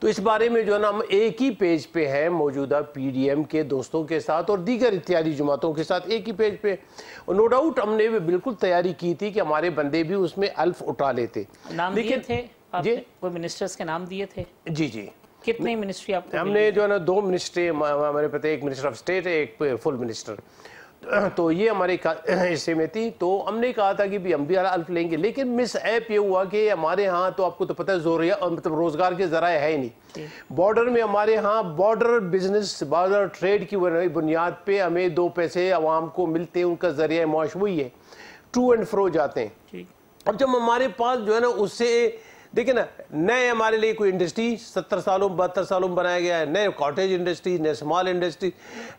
تو اس بارے میں جو ہے نا ہم ایک ہی پیج پہ ہیں موجودہ پی ڈی ایم کے دوستوں کے ساتھ اور دیگر اتحادی جماعتوں کے ساتھ ایک ہی پیج پہ. اور نو ڈاؤٹ ہم نے بالکل تیاری کی تھی کہ ہمارے بندے بھی اس میں الف اٹھا لیتے. نام دیے تھے آپ نے کوئی منسٹرز کے نام دیے تھے؟ جی جی. کتنی منسٹری آپ کو؟ ہم نے جو ہے نا 2 منسٹری ہمارے پتہ، ایک منسٹر آف اسٹیٹ ہے، ایک فل منسٹر. تو یہ ہمارے حصے میں تھی. تو ہم نے کہا تھا کہ بھی ہم بھی الف لیں گے، لیکن مس ایپ یہ ہوا کہ ہمارے ہاں تو آپ کو تو پتہ ہے مطلب روزگار کے ذرائع ہے ہی نہیں. بارڈر میں ہمارے ہاں بارڈر بزنس، بارڈر ٹریڈ کی بنیاد پہ ہمیں 2 پیسے عوام کو ملتے ہیں، ان کا ذریعہ معاش وہی ہے، ٹو اینڈ فرو جاتے ہیں. اب جب ہمارے پاس جو ہے نا اس سے دیکھیں نا، نئے ہمارے لیے کوئی انڈسٹری 70 سالوں 72 سالوں میں بنایا گیا ہے، نئے کاٹیج انڈسٹری، نئے اسمال انڈسٹری،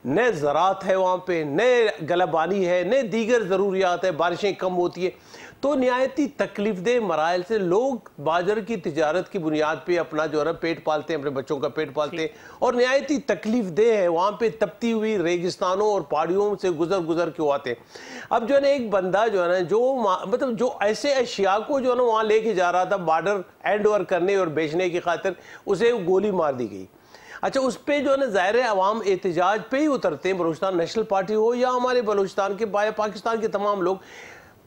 نئے زراعت ہے وہاں پہ، نئے گلابانی ہے، نئے دیگر ضروریات ہے، بارشیں کم ہوتی ہیں. تو نہایتی تکلیف دہ مراحل سے لوگ باجر کی تجارت کی بنیاد پہ اپنا جو ہے نا پیٹ پالتے ہیں، اپنے بچوں کا پیٹ پالتے ہیں، اور نہایتی تکلیف دہ ہے. وہاں پہ تپتی ہوئی ریگستانوں اور پہاڑیوں سے گزر کے آتے ہیں. اب جو ہے نا ایک بندہ جو ہے نا جو مطلب جو ایسے اشیاء کو جو ہے نا وہاں لے کے جا رہا تھا بارڈر ہینڈ اوور کرنے اور بیچنے کی خاطر، اسے گولی مار دی گئی. اچھا، اس پہ جو ہے نا ظاہر ہے عوام احتجاج پہ ہی اترتے ہیں، بلوچستان نیشنل پارٹی ہو یا ہمارے بلوچستان کے پاکستان کے تمام لوگ.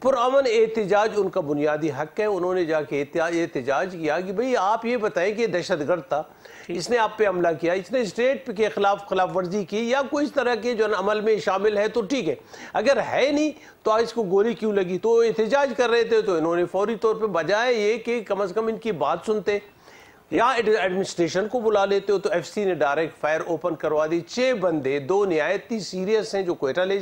پرامن احتجاج ان کا بنیادی حق ہے. انہوں نے جا کے احتجاج کیا کہ بھئی آپ یہ بتائیں کہ دہشت گرد تھا، اس نے آپ پہ حملہ کیا، اس نے اسٹیٹ کے خلاف ورزی کی یا کوئی اس طرح کے جو عمل میں شامل ہے تو ٹھیک ہے، اگر ہے نہیں تو اس کو گولی کیوں لگی. تو احتجاج کر رہے تھے تو انہوں نے فوری طور پہ بجائے یہ کہ کم از کم ان کی بات سنتے یا ایڈمنسٹریشن کو بلا لیتے ہو، تو ایف سی نے ڈائریکٹ فائر اوپن کروا دی. 6 بندے، 2 نہایت ہی سیریس ہیں جو کوئٹہ لے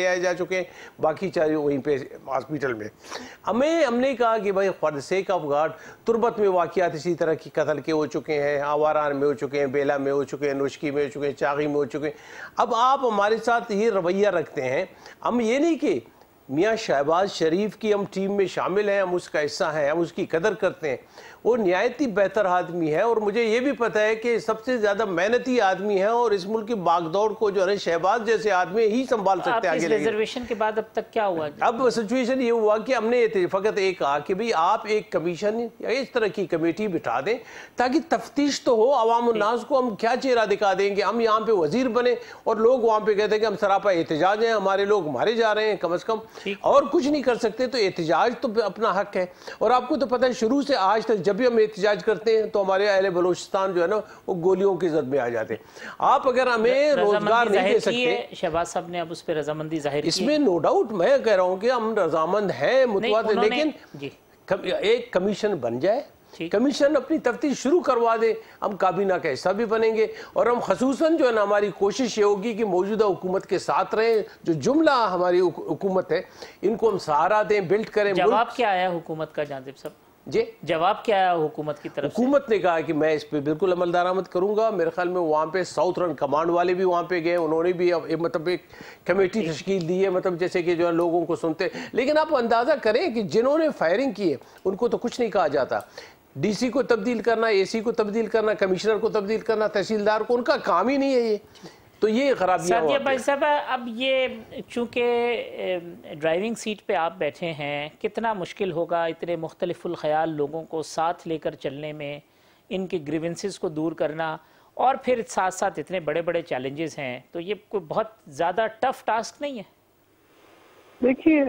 آئے جا چکے ہیں، باقی چاہے وہیں پہ ہاسپیٹل میں. ہم نے کہا کہ بھائی for the sake of God, تربت میں واقعات اسی طرح کی قتل کے ہو چکے ہیں، آواران میں ہو چکے ہیں، بیلا میں ہو چکے ہیں، نوشکی میں ہو چکے ہیں، چاغی میں ہو چکے ہیں. اب آپ ہمارے ساتھ یہ رویہ رکھتے ہیں، ہم یہ نہیں کہ میاں شہباز شریف کی ہم ٹیم میں شامل ہیں، ہم اس کا حصہ ہیں، ہم اس کی قدر کرتے ہیں. وہ نہایت ہی بہتر آدمی ہے اور مجھے یہ بھی پتہ ہے کہ سب سے زیادہ محنتی آدمی ہے اور اس ملک کی باغ دوڑ کو جو ہے شہباز جیسے آدمی ہی سنبھال سکتے ہیں. آگے ریزرویشن کے بعد اب تک کیا ہوا؟ اب سچویشن یہ ہوا کہ ہم نے فقط ایک کہا کہ بھئی آپ ایک کمیشن یا اس طرح کی کمیٹی بٹھا دیں تاکہ تفتیش تو ہو. عوام الناس کو ہم کیا چہرہ دکھا دیں گے؟ ہم یہاں پہ وزیر بنے اور لوگ وہاں پہ کہتے ہیں کہ ہم سراپا احتجاج ہیں، ہمارے لوگ مارے جا رہے ہیں، کم از کم اور کچھ نہیں کر سکتے. تو احتجاج تو اپنا حق ہے. اور آپ کو تو پتہ ہے شروع سے آج تک جب بھی ہم احتجاج کرتے ہیں تو ہمارے اہل بلوچستان جو ہے نا وہ گولیوں کی زد میں آ جاتے ہیں. آپ اگر ہمیں روزگار نہیں دے سکتے، شہباز صاحب نے اب اس پہ رضامندی ظاہر کی، اس میں نو ڈاؤٹ میں کہہ رہا ہوں کہ ہم رضامند ہیں متوازن، لیکن ایک کمیشن بن جائے، کمیشن اپنی تفتیش شروع کروا دے، ہم کابینہ کا حصہ بھی بنیں گے. اور ہم خصوصاً جو ہے نا ہماری کوشش یہ ہوگی کہ موجودہ حکومت کے ساتھ رہیں، جو جملہ ہماری حکومت ہے ان کو ہم سہارا دیں، بلڈ کریں. جواب کیا آیا حکومت کا جانب صاحب؟ جی جواب کیا ہے حکومت کی طرف سے؟ حکومت نے کہا کہ میں اس پہ بالکل عمل درآمد کروں گا. میرے خیال میں وہاں پہ ساؤتھ رن کمانڈ والے بھی وہاں پہ گئے، انہوں نے بھی مطلب ایک کمیٹی تشکیل دی ہے، مطلب جیسے کہ جو ہے لوگوں کو سنتے. لیکن آپ اندازہ کریں کہ جنہوں نے فائرنگ کی ہے ان کو تو کچھ نہیں کہا جاتا. ڈی سی کو تبدیل کرنا، اے سی کو تبدیل کرنا، کمشنر کو تبدیل کرنا، تحصیلدار کو، ان کا کام ہی نہیں ہے یہ. تو یہ خرابیاں سعدیہ بھائی صاحب، اب یہ چونکہ ڈرائیونگ سیٹ پہ آپ بیٹھے ہیں، کتنا مشکل ہوگا اتنے مختلف الخیال لوگوں کو ساتھ لے کر چلنے میں، ان کی گریونسز کو دور کرنا، اور پھر ساتھ ساتھ اتنے بڑے بڑے چیلنجز ہیں. تو یہ کوئی بہت زیادہ ٹف ٹاسک نہیں ہے؟ دیکھیے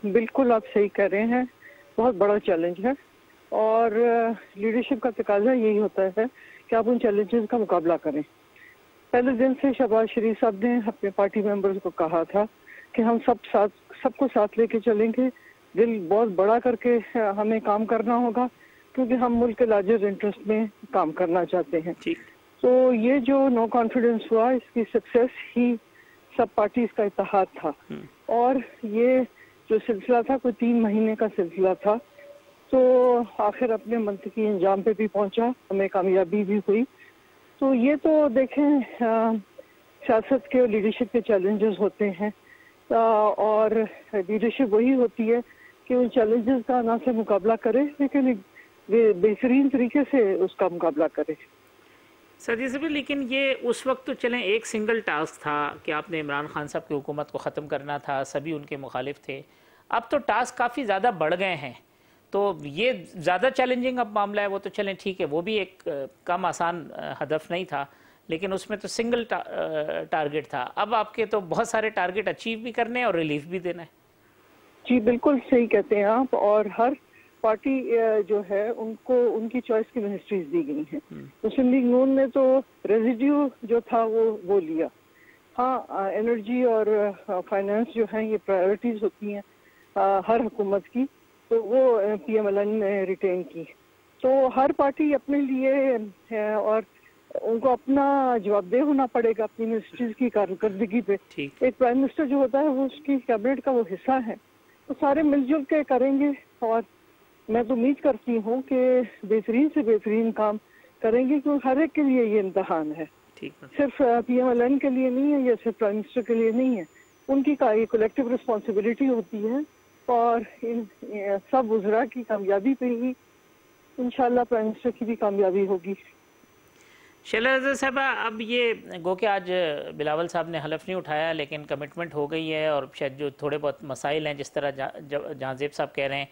بالکل آپ صحیح کہہ رہے ہیں، بہت بڑا چیلنج ہے اور لیڈرشپ کا تقاضا یہی ہوتا ہے کہ آپ ان چیلنجز کا مقابلہ کریں. پہلے دن سے شہباز شریف صاحب نے اپنے پارٹی ممبرز کو کہا تھا کہ ہم سب کو ساتھ لے کے چلیں گے، دل بہت بڑا کر کے ہمیں کام کرنا ہوگا کیونکہ ہم ملک کے لارجر انٹرسٹ میں کام کرنا چاہتے ہیں. تو یہ جو نو کانفیڈنس ہوا، اس کی سکسیس ہی سب پارٹیز کا اتحاد تھا، اور یہ جو سلسلہ تھا کوئی 3 مہینے کا سلسلہ تھا، تو آخر اپنے منطقی انجام پہ بھی پہنچا، ہمیں کامیابی بھی ہوئی. تو یہ تو دیکھیں سیاست کے اور لیڈرشپ کے چیلنجز ہوتے ہیں، اور لیڈرشپ وہی ہوتی ہے کہ ان چیلنجز کا نہ سے مقابلہ کرے لیکن بہترین طریقے سے اس کا مقابلہ کرے. سعدیہ صاحب، لیکن یہ اس وقت تو چلیں ایک سنگل ٹاسک تھا کہ آپ نے عمران خان صاحب کی حکومت کو ختم کرنا تھا، سبھی ان کے مخالف تھے. اب تو ٹاسک کافی زیادہ بڑھ گئے ہیں. تو یہ زیادہ چیلنجنگ اب معاملہ ہے. وہ تو چلیں ٹھیک ہے, وہ بھی ایک کم آسان ہدف نہیں تھا, لیکن اس میں تو سنگل ٹارگٹ تھا. اب آپ کے تو بہت سارے ٹارگٹ اچیو بھی کرنے ہیں اور ریلیف بھی دینا ہے. جی بالکل صحیح کہتے ہیں آپ, اور ہر پارٹی جو ہے ان کو ان کی چوائس کی منسٹریز دی گئی ہیں. مسلم لیگ نون نے تو ریزیڈیو جو تھا وہ لیا. ہاں, انرجی اور فائنانس جو ہیں یہ پرائیورٹیز ہوتی ہیں ہر حکومت کی, تو وہ پی ایم ایل این نے ریٹین کی. تو ہر پارٹی اپنے لیے ہے اور ان کو اپنا جواب دہ ہونا پڑے گا اپنی منسٹریز کی کارکردگی پہ. ایک پرائم منسٹر جو ہوتا ہے وہ اس کی کیبنٹ کا وہ حصہ ہے, تو سارے مل جل کے کریں گے, اور میں تو امید کرتی ہوں کہ بہترین سے بہترین کام کریں گے, کیونکہ ہر ایک کے لیے یہ امتحان ہے, صرف پی ایم ایل این کے لیے نہیں ہے یا صرف پرائم منسٹر کے لیے نہیں ہے. ان کی کولیکٹیو رسپانسبلٹی ہوتی ہے, اور ان سب وزراء کی کامیابی پہ ہی انشاءاللہ پرائم منسٹر کی بھی کامیابی ہوگی. شیلا رضا صاحبہ, اب یہ گو کہ آج بلاول صاحب نے حلف نہیں اٹھایا, لیکن کمٹمنٹ ہو گئی ہے, اور شاید جو تھوڑے بہت مسائل ہیں جس طرح جہاں زیب صاحب کہہ رہے ہیں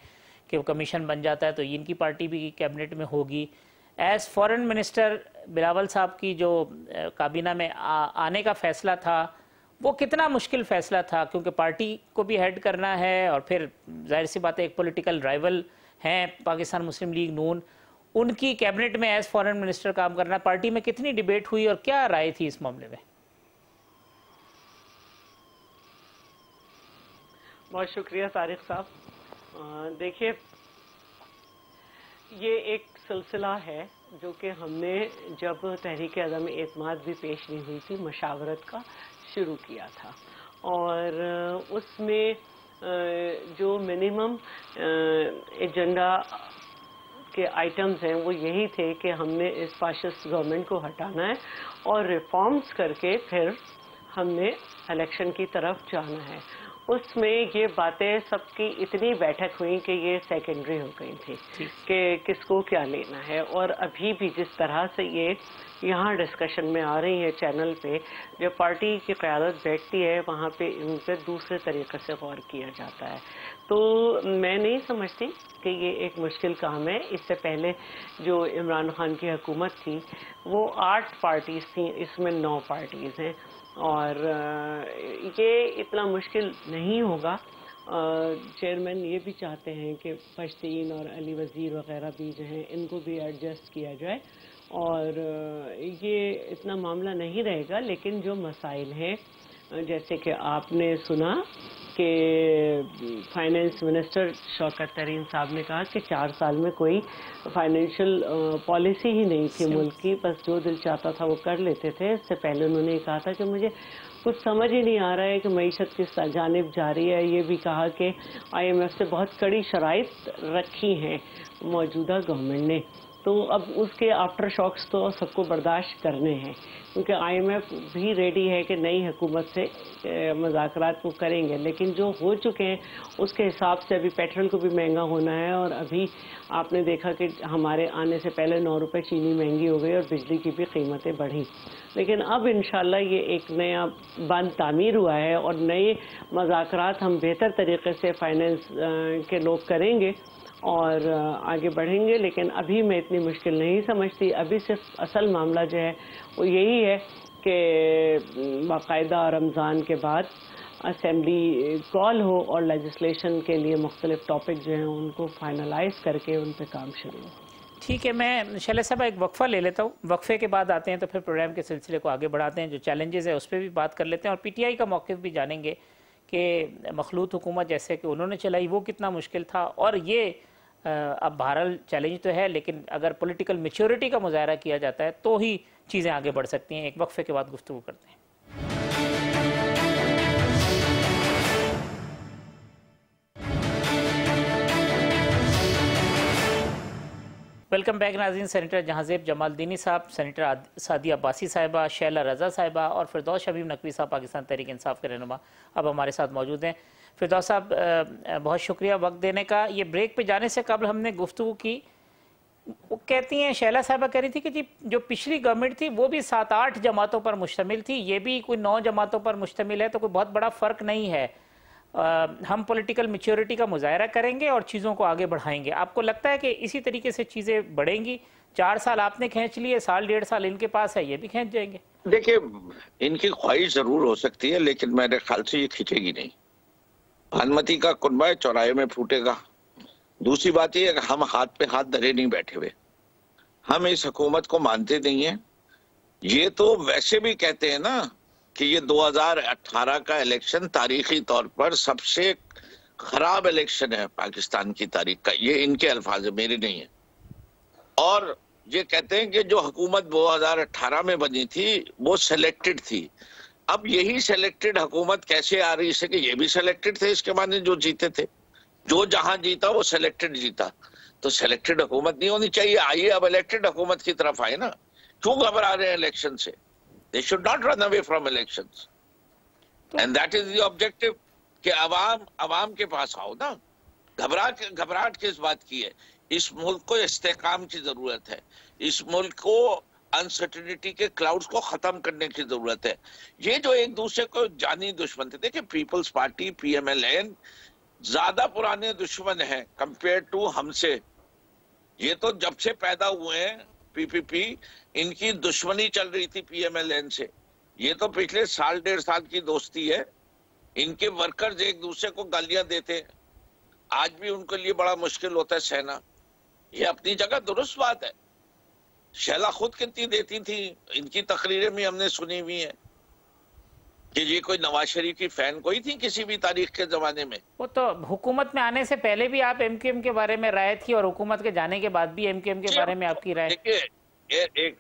کہ وہ کمیشن بن جاتا ہے تو ان کی پارٹی بھی کیبنٹ میں ہوگی. ایز فورن منسٹر بلاول صاحب کی جو کابینہ میں آنے کا فیصلہ تھا وہ کتنا مشکل فیصلہ تھا, کیونکہ پارٹی کو بھی ہیڈ کرنا ہے, اور پھر ظاہر سی بات ہے ایک پولیٹیکل رائیول ہیں پاکستان مسلم لیگ نون, ان کی کیبنٹ میں ایز فورن منسٹر کام کرنا. پارٹی میں کتنی ڈیبیٹ ہوئی اور کیا رائے تھی اس معاملے میں؟ بہت شکریہ طارق صاحب. دیکھیے, یہ ایک سلسلہ ہے جو کہ ہم نے جب تحریک عدم اعتماد بھی پیش نہیں ہوئی تھی مشاورت کا شروع کیا تھا, اور اس میں جو منیمم ایجنڈا کے آئٹمز ہیں وہ یہی تھے کہ ہم نے اس فاشسٹ گورنمنٹ کو ہٹانا ہے اور ریفارمز کر کے پھر ہم نے الیکشن کی طرف جانا ہے. اس میں یہ باتیں سب کی اتنی بیٹھک ہوئی کہ یہ سیکنڈری ہو گئی تھی کہ کس کو کیا لینا ہے, اور ابھی بھی جس طرح سے یہ یہاں ڈسکشن میں آ رہی ہے چینل پہ, جو پارٹی کی قیادت بیٹھتی ہے وہاں پہ ان پہ دوسرے طریقے سے غور کیا جاتا ہے. تو میں نہیں سمجھتی کہ یہ ایک مشکل کام ہے. اس سے پہلے جو عمران خان کی حکومت تھی وہ 8 پارٹیز تھیں, اس میں 9 پارٹیز ہیں, اور یہ اتنا مشکل نہیں ہوگا. چیئرمین یہ بھی چاہتے ہیں کہ پشتین اور علی وزیر وغیرہ بھی جو ہیں ان کو بھی ایڈجسٹ کیا جائے, اور یہ اتنا معاملہ نہیں رہے گا. لیکن جو مسائل ہیں جیسے کہ آپ نے سنا کہ فائنینس منسٹر شوکت ترین صاحب نے کہا کہ 4 سال میں کوئی فائنینشیل پالیسی ہی نہیں تھی ملک کی, بس جو دل چاہتا تھا وہ کر لیتے تھے. اس سے پہلے انہوں نے کہا تھا کہ مجھے کچھ سمجھ ہی نہیں آ رہا ہے کہ معیشت کس جانب جا رہی ہے. یہ بھی کہا کہ آئی ایم ایف سے بہت کڑی شرائط رکھی ہیں موجودہ گورنمنٹ نے, تو اب اس کے آفٹر شاکس تو سب کو برداشت کرنے ہیں, کیونکہ آئی ایم ایف بھی ریڈی ہے کہ نئی حکومت سے مذاکرات کو کریں گے. لیکن جو ہو چکے ہیں اس کے حساب سے ابھی پیٹرول کو بھی مہنگا ہونا ہے, اور ابھی آپ نے دیکھا کہ ہمارے آنے سے پہلے 9 روپے چینی مہنگی ہو گئی اور بجلی کی بھی قیمتیں بڑھی. لیکن اب انشاءاللہ یہ ایک نیا بند تعمیر ہوا ہے, اور نئے مذاکرات ہم بہتر طریقے سے فائنینس کے لوگ کریں گے اور آگے بڑھیں گے. لیکن ابھی میں اتنی مشکل نہیں سمجھتی. ابھی صرف اصل معاملہ جو ہے وہ یہی ہے کہ باقاعدہ رمضان کے بعد اسمبلی کال ہو اور لیجسلیشن کے لیے مختلف ٹاپک جو ہیں ان کو فائنلائز کر کے ان پہ کام شروع ہو. ٹھیک ہے, میں شیلا صاحبہ ایک وقفہ لے لیتا ہوں, وقفے کے بعد آتے ہیں تو پھر پروگرام کے سلسلے کو آگے بڑھاتے ہیں. جو چیلنجز ہیں اس پہ بھی بات کر لیتے ہیں, اور پی ٹی آئی کا موقف بھی جانیں گے کہ مخلوط حکومت جیسے کہ انہوں نے چلائی وہ کتنا مشکل تھا, اور یہ اب بہرحال چیلنج تو ہے, لیکن اگر پولیٹیکل میچورٹی کا مظاہرہ کیا جاتا ہے تو ہی چیزیں آگے بڑھ سکتی ہیں. ایک وقفے کے بعد گفتگو کرتے ہیں. ویلکم بیک ناظرین. سینیٹر جہاں زیب جمال الدینی صاحب, سینیٹر سعدیہ عباسی صاحبہ, شیلا رضا صاحبہ اور فردوس شبیب نقوی صاحب پاکستان تحریک انصاف کے رہنما اب ہمارے ساتھ موجود ہیں. فردوس صاحب بہت شکریہ وقت دینے کا. یہ بریک پہ جانے سے قبل ہم نے گفتگو کی, وہ کہتی ہیں, شیلا صاحبہ کہہ رہی تھی کہ جی جو پچھلی گورنمنٹ تھی وہ بھی 7-8 جماعتوں پر مشتمل تھی, یہ بھی کوئی 9 جماعتوں پر مشتمل ہے, تو کوئی بہت بڑا فرق نہیں ہے. ہم پولیٹیکل میچورٹی کا مظاہرہ کریں گے اور چیزوں کو آگے بڑھائیں گے. آپ کو لگتا ہے کہ اسی طریقے سے چیزیں بڑھیں گی؟ 4 سال آپ نے کھینچ لیے, سال 1.5 سال ان کے پاس ہے, یہ بھی کھینچ جائیں گے؟ دیکھیں ان کی خواہش ضرور ہو سکتی ہے لیکن میرے خیال سے یہ کھینچے گی نہیں. بھانمتی کا کنبہ ہے, چوراہے میں پھوٹے گا. دوسری بات یہ ہے کہ ہم ہاتھ پہ ہاتھ دھرے نہیں بیٹھے ہوئے, ہم اس حکومت کو مانتے نہیں ہیں. یہ تو ویسے بھی کہتے ہیں نا کہ یہ 2018 کا الیکشن تاریخی طور پر سب سے خراب الیکشن ہے پاکستان کی تاریخ کا. یہ ان کے الفاظ ہیں, میرے نہیں ہیں. اور یہ کہتے ہیں کہ جو حکومت 2018 میں بنی تھی وہ سلیکٹڈ تھی. اب یہی سلیکٹڈ حکومت کیسے آ رہی ہے کہ یہ بھی سلیکٹڈ تھے, اس کے معنی جو جیتے تھے, جو جہاں جیتا وہ سلیکٹڈ جیتا. تو سلیکٹڈ حکومت نہیں ہونی چاہیے. آئیے اب الیکٹڈ حکومت کی طرف آئے نا. کیوں گھبرا رہے ہیں الیکشن سے؟ They should not run away from elections. And that is the objective کہ عوام کے پاس آؤ نا. گھبراہٹ کس بات کی ہے؟ اس ملک کو استحکام کی ضرورت ہے. اس ملک کو انسرٹنٹی کے کلاؤڈز کو ختم کرنے کی ضرورت ہے. یہ جو ایک دوسرے کو جانی دشمن تھے, دیکھیں Peoples Party P M L N زیادہ پرانے دشمن ہیں کمپیئر ٹو ہم سے. یہ تو جب سے پیدا ہوئے ہیں پی پی پی, ان کی دشمنی چل رہی تھی پی ایم ایل این سے. یہ تو پچھلے سال 1.5 سال کی دوستی ہے. ان کے ورکرز ایک دوسرے کو گالیاں دیتے, آج بھی ان کے لیے بڑا مشکل ہوتا ہے سہنا. یہ اپنی جگہ درست بات ہے. شیلا خود کتنی دیتی تھی, ان کی تقریریں بھی ہم نے سنی ہوئی ہیں کہ یہ کوئی نواز شریف کی فین کوئی تھی کسی بھی تاریخ کے زمانے میں. وہ تو حکومت میں آنے سے پہلے بھی آپ ایم کیو ایم کے بارے میں رائے تھی اور حکومت کے جانے کے بعد بھی ایم کیو ایم کے بارے میں آپ کی رائے؟ دیکھیے ایک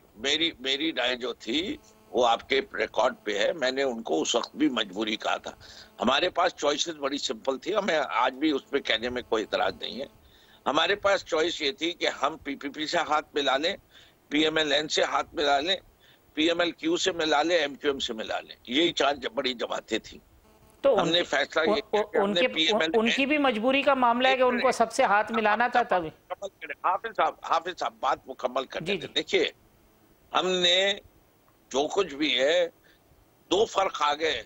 میری رائے جو تھی وہ آپ کے ریکارڈ پہ ہے. میں نے ان کو اس وقت بھی مجبوری کہا تھا. ہمارے پاس چوائسز بڑی سمپل تھی, ہمیں آج بھی اس پہ کہنے میں کوئی اعتراض نہیں ہے. ہمارے پاس چوائس یہ تھی کہ ہم پی پی پی سے ہاتھ ملا لیں, پی ایم ایل این سے ہاتھ ملا لیں, پی ایم ایل کیو سے ملا لیں, ایم کیو ایم سے ملا لیں. یہی 4 بڑی جماعتیں تھیں. تو ہم نے فیصلہ یہ کیا کہ ہم نے پی ایم ایل ان کی بھی مجبوری کا معاملہ ہے کہ ان کو سب سے ہاتھ ملانا تھا. تب حافظ صاحب بات مکمل کرنے دیں. دیکھیے ہم نے جو کچھ بھی ہے 2 فرق آ گئے.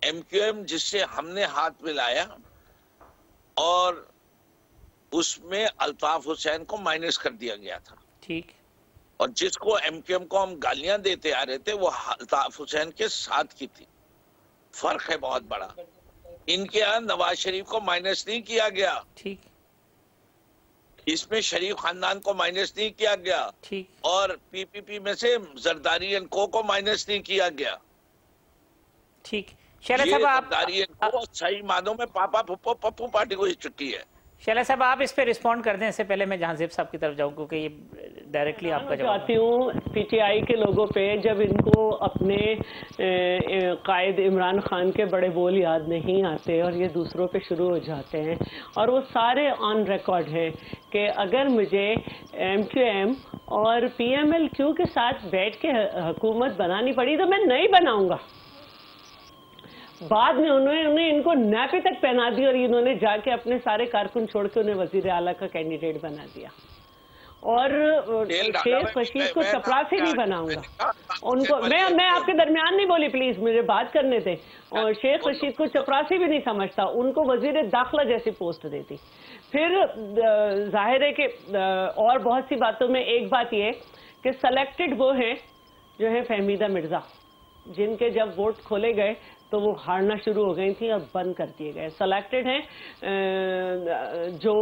ایم کیو ایم جس سے ہم نے ہاتھ ملایا اور اس میں الطاف حسین کو مائنس کر دیا گیا تھا. ٹھیک. اور جس کو ایم کیو ایم کو ہم گالیاں دیتے آ رہے تھے وہ الطاف حسین کے ساتھ کی تھی. فرق ہے بہت بڑا. ان کے یہاں نواز شریف کو مائنس نہیں کیا گیا. ٹھیک. اس میں شریف خاندان کو مائنس نہیں کیا گیا. ٹھیک. اور پی پی پی میں سے زرداری اینڈ کو مائنس نہیں کیا گیا. ٹھیک. شیلا صاحب آپ زرداری اینڈ کو صحیح معنوں میں پاپا پھپھو پپو پارٹی کو ہی چھٹی ہے. شیلا صاحب آپ اس پہ رسپونڈ کر دیں. اس سے پہلے میں جہاں زیب صاحب کی طرف جاؤں کیونکہ یہ ڈائریکٹلی آپ کا جواب چاہتی ہوں پی ٹی آئی کے لوگوں پہ جب ان کو اپنے قائد عمران خان کے بڑے بول یاد نہیں آتے اور یہ دوسروں پہ شروع ہو جاتے ہیں اور وہ سارے آن ریکارڈ ہیں کہ اگر مجھے ایم کیو ایم اور پی ایم ایل کیو کے ساتھ بیٹھ کے حکومت بنانی پڑی تو میں نہیں بناؤں گا. بعد میں انہوں نے ان کو نیپے تک پہنا دی اور انہوں نے جا کے اپنے سارے کارکن چھوڑ کے انہیں وزیر اعلیٰ کا کینڈیڈیٹ بنا دیا. اور شیخ رشید کو چپراسی نہیں بناؤں گا. ان کو میں آپ کے درمیان نہیں بولی, پلیز مجھے بات کرنے دیں. اور شیخ رشید کو چپراسی بھی نہیں سمجھتا, ان کو وزیر داخلہ جیسی پوسٹ دیتی. پھر ظاہر ہے کہ اور بہت سی باتوں میں ایک بات یہ کہ سلیکٹڈ وہ ہیں جو ہیں فہمیدہ مرزا, جن کے جب ووٹ کھولے گئے تو وہ ہارنا شروع ہو گئی تھیں اور بند کر دیے گئے. سلیکٹڈ ہیں جو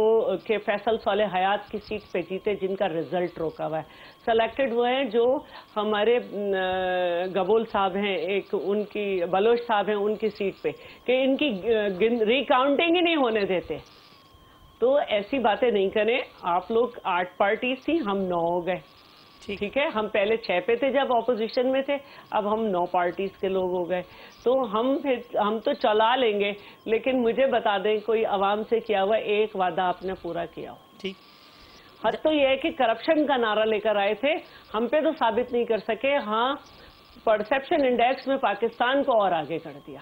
کہ فیصل صالح حیات کی سیٹ پہ جیتے جن کا رزلٹ روکا ہوا ہے. سلیکٹڈ وہ ہیں جو ہمارے گبول صاحب ہیں, ایک ان کی بلوچ صاحب ہیں ان کی سیٹ پہ, کہ ان کی ریکاؤنٹنگ ہی نہیں ہونے دیتے. تو ایسی باتیں نہیں کریں. آپ لوگ 8 پارٹیز تھی, ہم 9 ہو گئے. ٹھیک ہے, ہم پہلے 6 پہ تھے جب اپوزیشن میں تھے, اب ہم 9 پارٹیز کے لوگ ہو گئے. تو ہم تو چلا لیں گے, لیکن مجھے بتا دیں کوئی عوام سے کیا ہوا ایک وعدہ آپ نے پورا کیا ہو. ٹھیک. حد تو یہ ہے کہ کرپشن کا نعرہ لے کر آئے تھے, ہم پہ تو ثابت نہیں کر سکے. ہاں پرسیپشن انڈیکس میں پاکستان کو اور آگے کر دیا.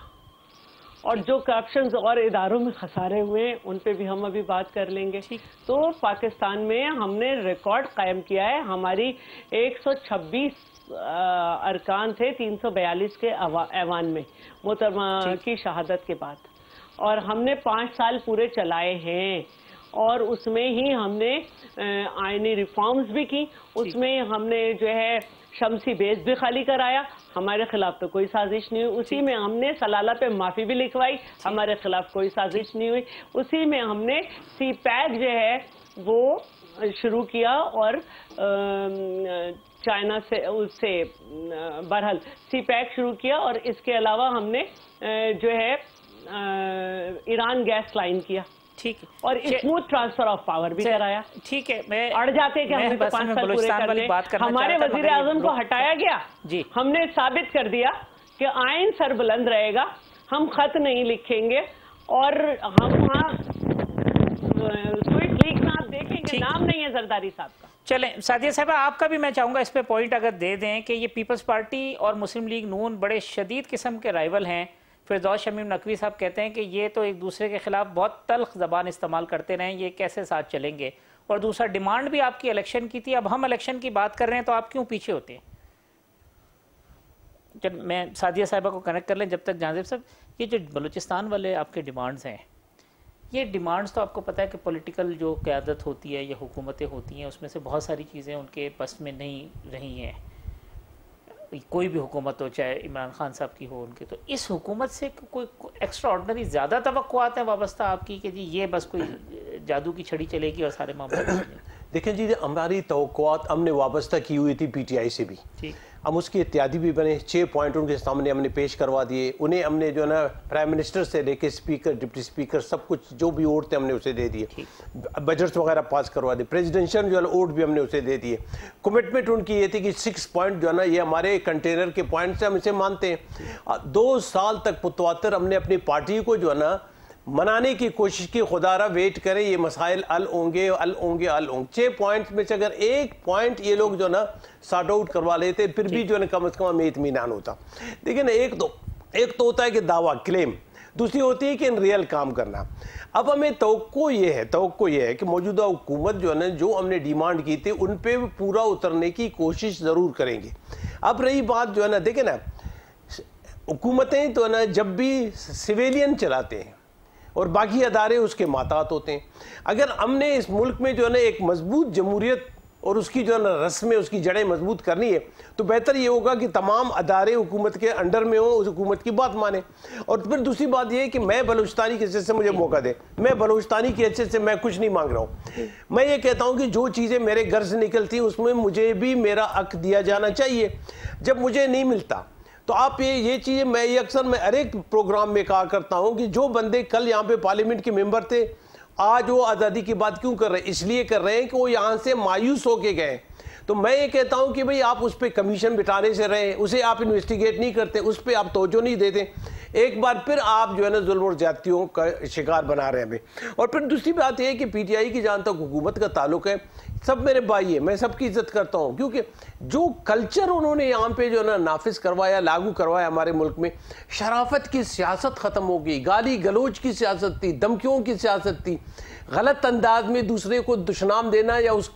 اور جو کرپشنز اور اداروں میں خسارے ہوئے ہیں ان پہ بھی ہم ابھی بات کر لیں گے. تو پاکستان میں ہم نے ریکارڈ قائم کیا ہے. ہماری 126 ارکان تھے 342 کے ایوان میں محترمہ کی شہادت کے بعد, اور ہم نے 5 سال پورے چلائے ہیں، اور اس میں ہی ہم نے آئینی ریفارمز بھی کی، اس میں ہم نے جو ہے شمسی بیس بھی خالی کرایا، ہمارے خلاف تو کوئی سازش نہیں ہوئی، اسی میں ہم نے سلالہ پہ معافی بھی لکھوائی، ہمارے خلاف کوئی سازش نہیں ہوئی، اسی میں ہم نے سی پیک جو ہے وہ شروع کیا، اور چائنا سے اس سے بہرحال سی پیک شروع کیا، اور اس کے علاوہ ہم نے جو ہے ایران گیس لائن کیا، ٹھیک ہے، اور اسموتھ ٹرانسفر آف پاور بھی کرایا۔ ٹھیک ہے، میں اڑ جاتے کہ ہم نے 5 سال پورے کر لے، ہمارے وزیر اعظم کو ہٹایا گیا، ہم نے ثابت کر دیا کہ آئین سر بلند رہے گا، ہم خط نہیں لکھیں گے، اور ہم وہاں سوئٹ لیگ میں آپ دیکھیں گے نام نہیں ہے زرداری صاحب کا۔ چلیں سعدیہ صاحبہ، آپ کا بھی میں چاہوں گا اس پہ پوائنٹ اگر دے دیں کہ یہ پیپلز پارٹی اور مسلم لیگ نون بڑے شدید قسم کے رائیول ہیں۔ فردوس شمیم نقوی صاحب کہتے ہیں کہ یہ تو ایک دوسرے کے خلاف بہت تلخ زبان استعمال کرتے رہیں، یہ کیسے ساتھ چلیں گے؟ اور دوسرا ڈیمانڈ بھی آپ کی الیکشن کی تھی، اب ہم الیکشن کی بات کر رہے ہیں تو آپ کیوں پیچھے ہوتے ہیں؟ جب میں سعدیہ صاحبہ کو کنیکٹ کر لیں جب تک جہاں صاحب، یہ جو بلوچستان والے آپ کے ڈیمانڈز ہیں، یہ ڈیمانڈز تو آپ کو پتہ ہے کہ پولیٹیکل جو قیادت ہوتی ہے یا حکومتیں ہوتی ہیں اس میں سے بہت ساری چیزیں ان کے بس میں نہیں رہی ہیں، کوئی بھی حکومت ہو، چاہے عمران خان صاحب کی ہو ان کے، تو اس حکومت سے کوئی ایکسٹرا آرڈنری زیادہ توقعات ہیں وابستہ آپ کی کہ جی یہ بس کوئی جادو کی چھڑی چلے گی اور سارے معاملات؟ دیکھیں جی، ہماری توقعات ہم نے وابستہ کی ہوئی تھی پی ٹی آئی سے بھی، ہم اس کے اتحادی بھی بنے، 6 پوائنٹ ان کے سامنے ہم نے پیش کروا دیے، انہیں ہم نے جو ہے نا پرائم منسٹر سے لے کے اسپیکر، ڈپٹی اسپیکر، سب کچھ جو بھی اوٹ تھے ہم نے اسے دے دیے، بجٹس وغیرہ پاس کروا دیے، پریزیڈنشل جو ہے اوٹ بھی ہم نے اسے دے دیے۔ کمٹمنٹ ان کی یہ تھی کہ 6 پوائنٹ جو ہے نا یہ ہمارے کنٹینر کے پوائنٹ سے ہم اسے مانتے ہیں۔ 2 سال تک متواتر ہم نے اپنی پارٹی کو جو ہے نا منانے کی کوشش کی، خدا را ویٹ کریں یہ مسائل حل ہوں گے حل ہوں گے حل ہوں گے۔ 6 پوائنٹس میں سے اگر 1 پوائنٹ یہ لوگ جو نا سارٹ آؤٹ کروا لیتے پھر بھی جو ہے کم از کم ہمیں اطمینان ہوتا۔ دیکھیں نا، ایک تو ہوتا ہے کہ دعویٰ کلیم، دوسری ہوتی ہے کہ ان ریئل کام کرنا۔ اب ہمیں توقع یہ ہے کہ موجودہ حکومت جو ہے نا جو ہم نے ڈیمانڈ کی تھی ان پہ پورا اترنے کی کوشش ضرور کریں گے۔ اب رہی بات جو ہے نا، دیکھیں نا حکومتیں تو ہے نا جب بھی سویلین چلاتے ہیں اور باقی ادارے اس کے ماتحت ہوتے ہیں، اگر ہم نے اس ملک میں جو ہے نا ایک مضبوط جمہوریت اور اس کی جو ہے نا رسمیں، اس کی جڑیں مضبوط کرنی ہے تو بہتر یہ ہوگا کہ تمام ادارے حکومت کے انڈر میں ہوں، اس حکومت کی بات مانیں۔ اور پھر دوسری بات یہ ہے کہ میں بلوچستانی کی حیثیت سے مجھے موقع دے، میں بلوچستانی کی حیثیت سے میں کچھ نہیں مانگ رہا ہوں، میں یہ کہتا ہوں کہ جو چیزیں میرے گھر سے نکلتی اس میں مجھے بھی میرا حق دیا جانا چاہیے۔ جب مجھے نہیں ملتا تو آپ یہ چیزیں، میں یہ اکثر میں ہر ایک پروگرام میں کہا کرتا ہوں کہ جو بندے کل یہاں پہ پارلیمنٹ کے ممبر تھے آج وہ آزادی کی بات کیوں کر رہے ہیں؟ اس لیے کر رہے ہیں کہ وہ یہاں سے مایوس ہو کے گئے۔ تو میں یہ کہتا ہوں کہ بھئی آپ اس پہ کمیشن بٹھانے سے رہے، اسے آپ انویسٹیگیٹ نہیں کرتے، اس پہ آپ توجہ نہیں دیتے، ایک بار پھر آپ جو ہے نا ظلم اور زیادتیوں کا شکار بنا رہے ہیں ہمیں۔ اور پھر دوسری بات یہ ہے کہ پی ٹی آئی کی جہاں تک حکومت کا تعلق ہے، سب میرے بھائی ہیں، میں سب کی عزت کرتا ہوں، کیونکہ جو کلچر انہوں نے یہاں پہ جو ہے نا نافذ کروایا، لاگو کروایا ہمارے ملک میں، شرافت کی سیاست ختم ہو گئی، گالی گلوچ کی سیاست تھی، دھمکیوں کی سیاست تھی، غلط انداز میں دوسرے کو دشنام دینا یا اس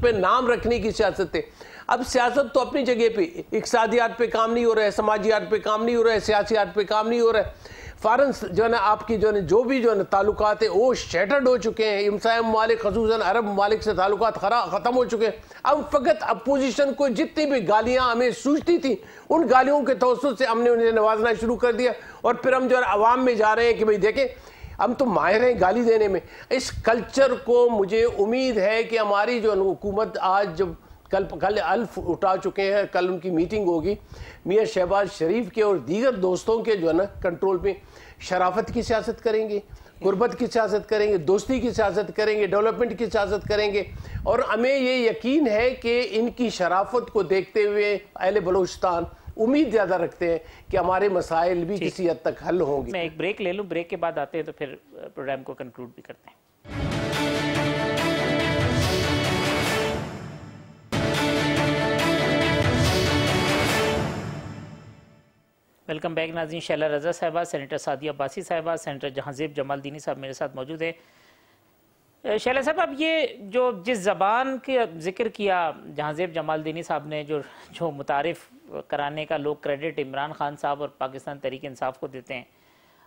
پہ نام رکھنے کی سیاست ہے۔ اب سیاست تو اپنی جگہ پہ، اقتصادیات پہ کام نہیں ہو رہا ہے، سماجیات پہ کام نہیں ہو رہا ہے، سیاسیات پہ کام نہیں ہو رہا ہے، فارن جو ہے نا آپ کی جو بھی تعلقات ہیں وہ شیٹرڈ ہو چکے ہیں، ہمسایہ ممالک خصوصاً عرب ممالک سے تعلقات ختم ہو چکے ہیں۔ اب فقط اپوزیشن کو جتنی بھی گالیاں ہمیں سوچتی تھیں ان گالیوں کے توسط سے ہم نے انہیں نوازنا شروع کر دیا، اور پھر ہم جو ہے عوام میں جا رہے ہیں کہ بھئی دیکھیں ہم تو ماہر ہیں گالی دینے میں۔ اس کلچر کو مجھے امید ہے کہ ہماری جو حکومت آج جب کل الف اٹھا چکے ہیں، کل ان کی میٹنگ ہوگی میاں شہباز شریف کے اور دیگر دوستوں کے جو ہے نا کنٹرول میں، شرافت کی سیاست کریں گے، قربت کی سیاست کریں گے، دوستی کی سیاست کریں گے، ڈیولپمنٹ کی سیاست کریں گے، اور ہمیں یہ یقین ہے کہ ان کی شرافت کو دیکھتے ہوئے اہل بلوچستان امید زیادہ رکھتے ہیں کہ ہمارے مسائل بھی کسی حد تک حل ہوں گے۔ میں ایک بریک لے لوں، بریک کے بعد آتے ہیں تو پھر پروگرام کو کنکلوڈ بھی کرتے ہیں۔ ویلکم بیک ناظرین، شیلہ رضا صاحبہ، سینیٹر سعدیہ عباسی صاحبہ، سینیٹر جہانزیب جمال دینی صاحب میرے ساتھ موجود ہیں۔ شیلہ صاحب، اب یہ جو جس زبان کے ذکر کیا جہانزیب جمال دینی صاحب نے، جو متعارف کرانے کا لوگ کریڈٹ عمران خان صاحب اور پاکستان تحریک انصاف کو دیتے ہیں،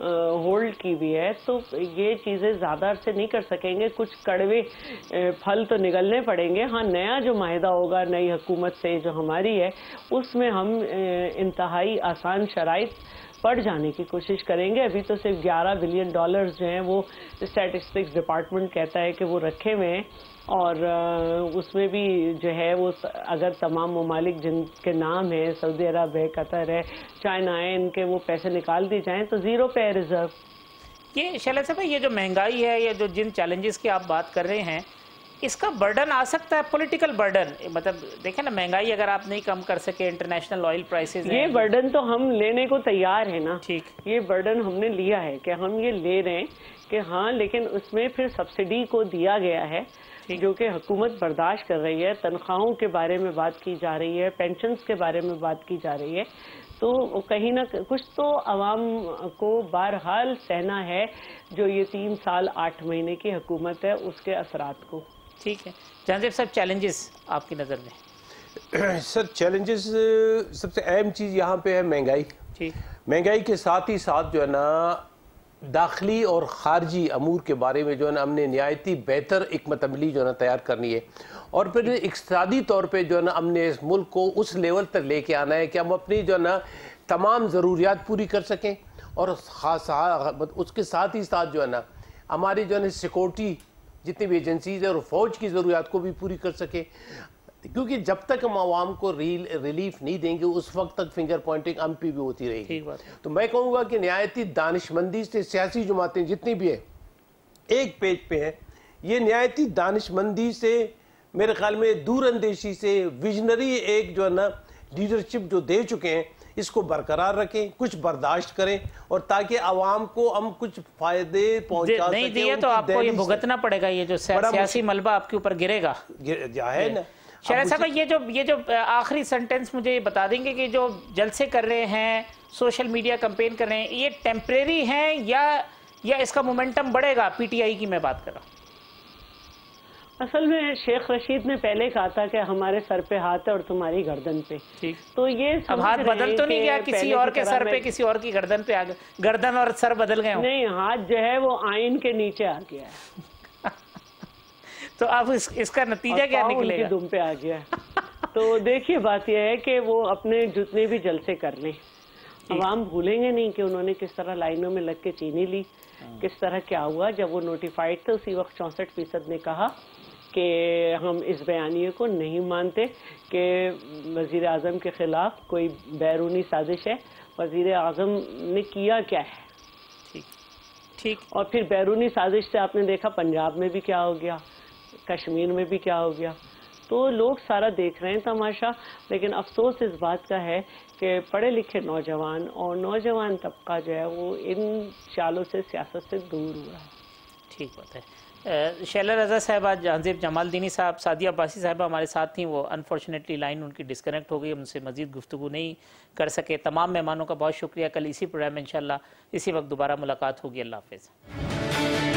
ہولڈ کی ہوئی ہے، تو یہ چیزیں زیادہ عرصے نہیں کر سکیں گے، کچھ کڑوے پھل تو نگلنے پڑیں گے. ہاں نیا جو معاہدہ ہوگا نئی حکومت سے جو ہماری ہے، اس میں ہم انتہائی آسان شرائط پڑ جانے کی کوشش کریں گے. ابھی تو صرف $11 بلین جو ہیں وہ اسٹیٹسٹکس ڈپارٹمنٹ کہتا ہے کہ وہ رکھے ہوئے ہیں، اور اس میں بھی جو ہے وہ اگر تمام ممالک جن کے نام ہیں، سعودی عرب ہے، قطر ہے، چائنا ہے، ان کے وہ پیسے نکال دی جائیں تو زیرو پہ ہے ریزرو. یہ شیلا صاحب یہ جو مہنگائی ہے، یا جو جن چیلنجز کی آپ بات کر رہے ہیں، اس کا برڈن آ سکتا ہے پولیٹیکل برڈن؟ مطلب دیکھیں نا، مہنگائی اگر آپ نہیں کم کر سکے، انٹرنیشنل آئل پرائسز ہیں، یہ برڈن تو ہم لینے کو تیار ہیں نا. ٹھیک، یہ برڈن ہم نے لیا ہے کہ ہم یہ لے رہے ہیں کہ ہاں، لیکن اس میں پھر سبسڈی کو دیا گیا ہے جو کہ حکومت برداشت کر رہی ہے. تنخواہوں کے بارے میں بات کی جا رہی ہے، پینشنز کے بارے میں بات کی جا رہی ہے. تو کہیں نہ کچھ تو عوام کو بہرحال سہنا ہے جو یہ 3 سال 8 مہینے کی حکومت ہے اس کے اثرات کو. ٹھیک ہے جہانزیب صاحب، چیلنجز آپ کی نظر میں؟ سر چیلنجز سب سے اہم چیز یہاں پہ ہے مہنگائی. مہنگائی کے ساتھ ہی ساتھ جو ہے نا داخلی اور خارجی امور کے بارے میں جو ہے نا ہم نے نہایتی بہتر حکمت عملی جو ہے نا تیار کرنی ہے، اور پھر اقتصادی طور پہ جو ہے نا ہم نے اس ملک کو اس لیول تک لے کے آنا ہے کہ ہم اپنی جو ہے نا تمام ضروریات پوری کر سکیں، اور اس کے ساتھ ہی ساتھ جو ہے نا ہماری جو ہے نا سیکورٹی جتنی بھی ایجنسیز ہیں اور فوج کی ضروریات کو بھی پوری کر سکیں. کیونکہ جب تک ہم عوام کو ریلیف نہیں دیں گے اس وقت تک فنگر پوائنٹنگ ہم پہ بھی ہوتی رہے گی. تو میں کہوں گا کہ نہایتی دانشمندی سے سیاسی جماعتیں جتنی بھی ہیں ایک پیج پہ ہیں، یہ نہایتی دانشمندی سے، میرے خیال میں دور اندیشی سے، ویژنری ایک جو ہے نا لیڈرشپ جو دے چکے ہیں، اس کو برقرار رکھیں، کچھ برداشت کریں، اور تاکہ عوام کو ہم کچھ فائدے پہنچا سکیں. نہیں دیے تو آپ کو یہ بھگتنا پڑے گا، یہ جو سیاسی ملبہ آپ کے اوپر گرے گا ہے نا. شہرہ صاحب یہ جو آخری سنٹنس مجھے یہ بتا دیں گے کہ جو جلسے کر رہے ہیں، سوشل میڈیا کمپین کر رہے ہیں، یہ ٹیمپریری ہیں یا اس کا مومنٹم بڑھے گا؟ پی ٹی آئی کی میں بات کر رہا ہوں. اصل میں شیخ رشید نے پہلے کہا تھا کہ ہمارے سر پہ ہاتھ ہے اور تمہاری گردن پہ. تو یہ اب ہاتھ بدل تو نہیں گیا کسی اور کے سر پہ، کسی اور کی گردن پہ آ گیا؟ گردن اور سر بدل گئے ہوں؟ نہیں، ہاتھ جو ہے وہ آئین کے نیچے آ گیا ہے. تو اب اس کا نتیجہ کیا نکلے گا؟ دم پہ آ گیا. تو دیکھیے بات یہ ہے کہ وہ اپنے جتنے بھی جلسے کر لیں، عوام بھولیں گے نہیں کہ انہوں نے کس طرح لائنوں میں لگ کے چینی لی، کس طرح کیا ہوا. جب وہ نوٹیفائڈ تھے اسی وقت 64% نے کہا کہ ہم اس بیانیے کو نہیں مانتے کہ وزیر اعظم کے خلاف کوئی بیرونی سازش ہے. وزیر اعظم نے کیا کیا ہے؟ ٹھیک. اور پھر بیرونی سازش سے آپ نے دیکھا پنجاب میں بھی کیا ہو گیا، کشمیر میں بھی کیا ہو گیا. تو لوگ سارا دیکھ رہے ہیں تماشا، لیکن افسوس اس بات کا ہے کہ پڑھے لکھے نوجوان اور نوجوان طبقہ جو ہے وہ ان چالوں سے، سیاست سے دور ہوا ہے. ٹھیک بات ہے. شیلا رضا صاحبہ، جہانزیب جمال دینی صاحب، سعدیہ عباسی صاحبہ ہمارے ساتھ تھیں، وہ انفارچونیٹلی لائن ان کی ڈسکنیکٹ ہو گئی، ہم سے مزید گفتگو نہیں کر سکے. تمام مہمانوں کا بہت شکریہ. کل اسی پروگرام میں انشاءاللہ اسی وقت دوبارہ ملاقات ہوگی. اللہ حافظ.